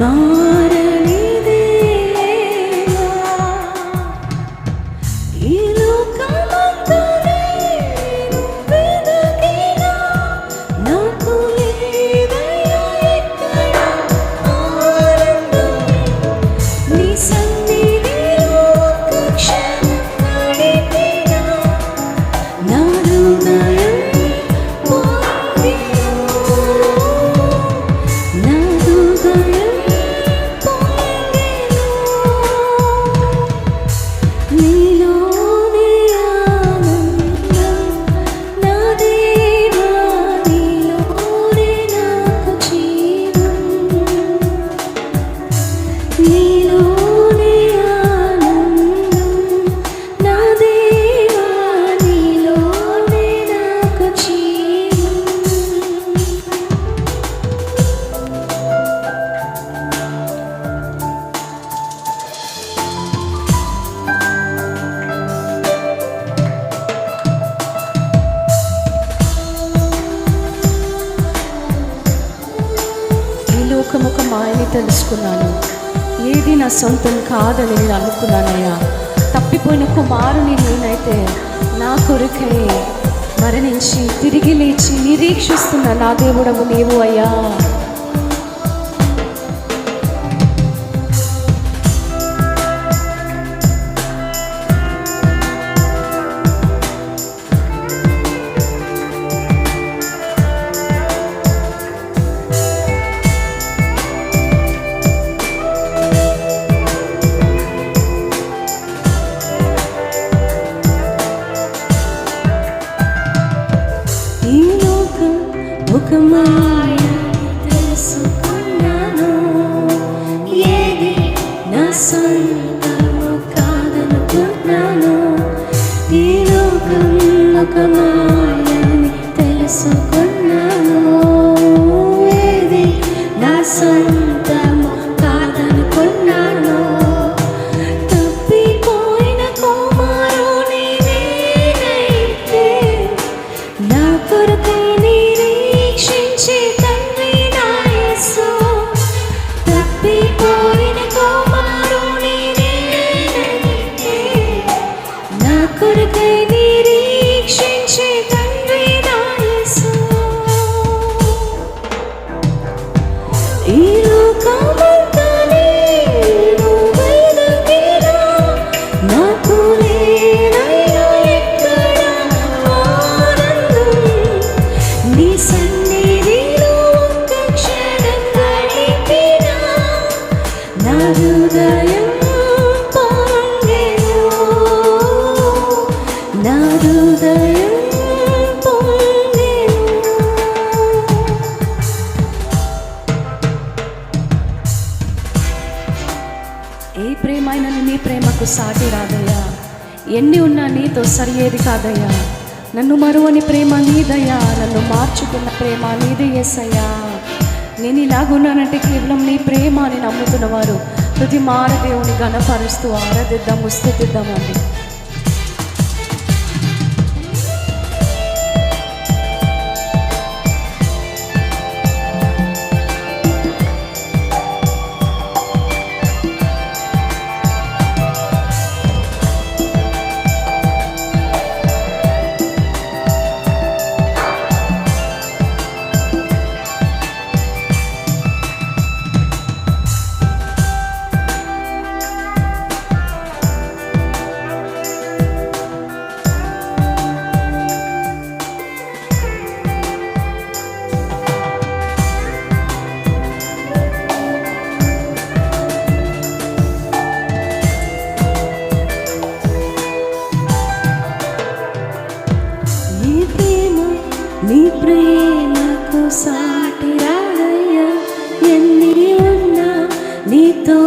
మారని దేవా, ఈ లోకమంతా నేను వెదకినా నాకు లేదయ్యా ఎక్కడ ఆనందం. నీ సన్నిధిలో ఒక్క క్షణం గడిపినా నా హృదయం పొంగెను, నా హృదయం పొంగెను. నీలోనే ఆనందం నా దేవా, నీలోనే నాకు జీవం. నీలోనే ఆనందం నా దేవా, నీలోనే నాకు జీవం. ఈ లోకముఖ మాయని తెలుసుకున్నాను, ఏది నా సొంతం కాదని నేను అనుకున్నానయ్యా. తప్పిపోయిన కుమారుని నేనైతే నా కొరకై మరణించి తిరిగి లేచి నిరీక్షిస్తున్న నా దేవుడవు నీవు అయ్యా. ఈ లోకం ఒక మాయ తెలుసుకున్నాను, ఏది నా సొంతము కాదనుకున్నాను. ఈ లోకం ఒక మాయని తెలుసుకున్నాను, ఏది నా సొంతము కాదనుకున్నాను. తప్పిపోయిన కుమారుని నేనైతే నా కొరకై నిరీక్షించే తండ్రి నా యేసు. తప్పిపోయిన కుమారుని నేనైతే నా కొరకై నిరీక్షించే తండ్రి నా యేసు. ఈ లోకమంతా నేను వెదకినా నాకు లేదయ్యా ఎక్కడ ఆనందం. నీ సన్నిధిలో ఒక్క క్షణం గడిపినా నా హృదయం పొంగెను, నా హృదయం పొంగెను. ఏ ప్రేమైనను నీ ప్రేమకు సాటి రాదయ్యా, ఎన్ని ఉన్నా నీతో సరియేది కాదయ్యా. నన్ను మరువని ప్రేమ నీదయ్యా, నన్ను మార్చుకున్న ప్రేమ నీదే యేసయ్యా. నేను ఇలాగున్నానంటే కేవలం నీ ప్రేమ అని నమ్ముతున్న వారు ప్రతి మార దేవుని ఘనపరుస్తూ ఆరాధిద్దాము, స్తుతిద్దామండి. నీ ప్రేమకు సాటి రాదయ్యా, ఎన్ని ఉన్నా నీతో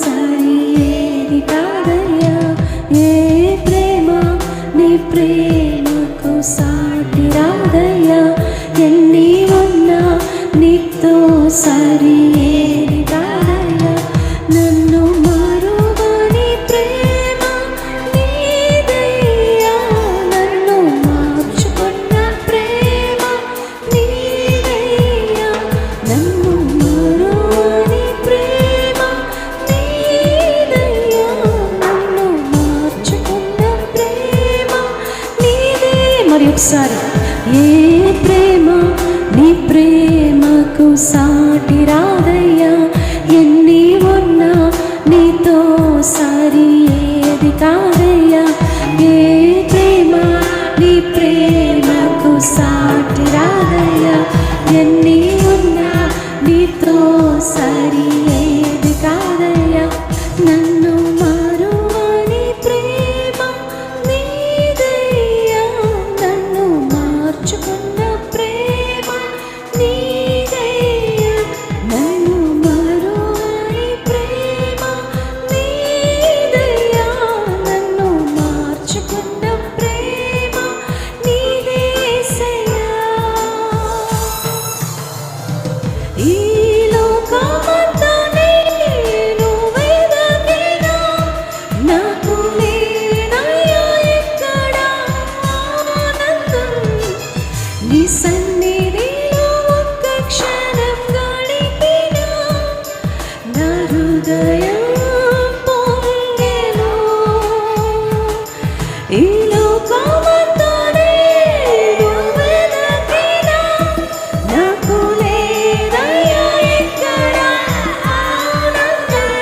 సరి ఏది కాదయ్యా. ఏ ప్రేమ నీ ప్రేమకు సాటి రాదయ్యా, ఎన్ని ఉన్నా నీతో సరి ఏది కాదయ్యా. నన్ను మరువని ప్రేమ నీదయ్యా, నన్ను మార్చుకున్న ప్రేమ నీదయ్యా. నన్ను మరువని ప్రేమ ఒకసారి. ఏ ప్రేమ నీ ప్రేమకు సాటి రాదయ్యా, ఎన్ని ఉన్నా నీతో సరి ఏది కాదయ్యా. ఏ ప్రేమ నీ ప్రేమకు సాటి రాదయ్యా, ఎన్ని ఉన్నా నీతో సరి ఏది కాదయ్యా. నన్ను మరువని ప్రేమ నీదయ్యా, నన్ను మార్చుకున్న ప్రేమ నీదయ్యా. నన్ను మరువని ప్రేమ నీదయ్యా, నన్ను మార్చుకున్న ప్రేమ నీదే యేసయ్యా. ఈ లోకమంతా నేను వెదకినా, నాకు లేనయ్యా ఎక్కడ ఆనందం. నీ సన్నిధిలో ఒక్క క్షణం గడిపినా, నా హృదయం పొంగెను. ఈ లోకమంతా నేను వెదకినా, నాకు లేదయ్యా ఎక్కడ ఆనందం.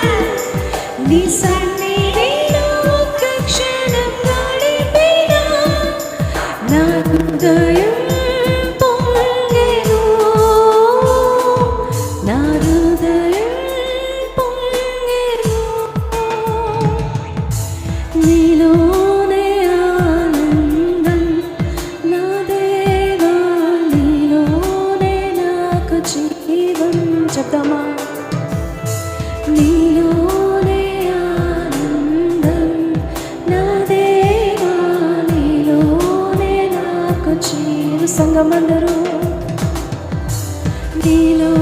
నీ సన్నిధిలో ఒక్క క్షణం గడిపినా, నా హృదయం పొంగెను. నా హృదయం పొంగెను. నీలోనే ఆనందం నా దేవా, నీలోనే నాకు జీవం. చెప్దామా? నీలోనే ఆనందం నా దేవా, నీలోనే నాకు జీవం. సంగమందరూ నీలో